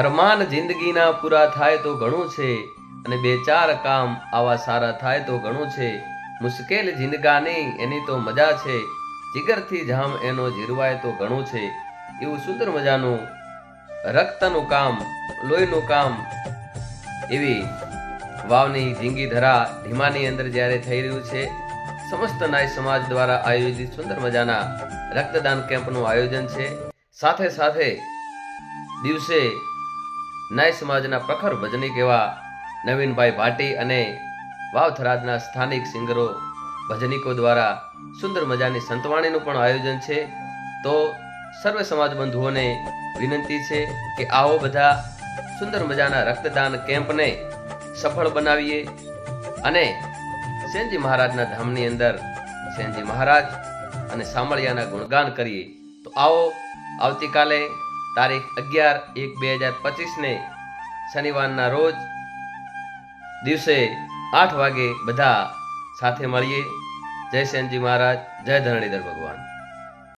અરમાન જિંદગીના પૂરા થાય તો ઘણું છે, અને બે ચાર કામ આવા સારા થાય તો ઘણું છે. મુશ્કેલ જિંદગાની એની તો મજા છે, જીગરથી જામ એનો જીરવાય તો ઘણું છે. એવું સુંદર મજાનું રક્તનું કામ, લોહીનું કામ એવી વાવની ધીંગી ધરા ધીમાની અંદર જ્યારે થઈ રહ્યું છે, સમસ્ત નાય સમાજ દ્વારા આયોજિત સુંદર મજાના રક્તદાન કેમ્પનું આયોજન છે. સાથે સાથે દિવસે નાય સમાજના પ્રખર ભજનિક એવા નવીનભાઈ ભાટી અને વાવ થરાદના સ્થાનિક સિંગરો ભજનિકો દ્વારા સુંદર મજાની સંતવાણીનું પણ આયોજન છે. તો સર્વે સમાજ બંધુઓને વિનંતી છે કે આવો બધા સુંદર મજાના રક્તદાન કેમ્પને સફળ બનાવીએ અને સેનજી મહારાજના ધામની અંદર સેનજી મહારાજ અને સામળિયાના ગુણગાન કરીએ. તો આવો આવતીકાલે તારીખ 11/1/2025 શનિવારના રોજ દિવસે 8 વાગે બધા સાથે મળીએ. જય સેનજી મહારાજ, જય ધરણીધર ભગવાન.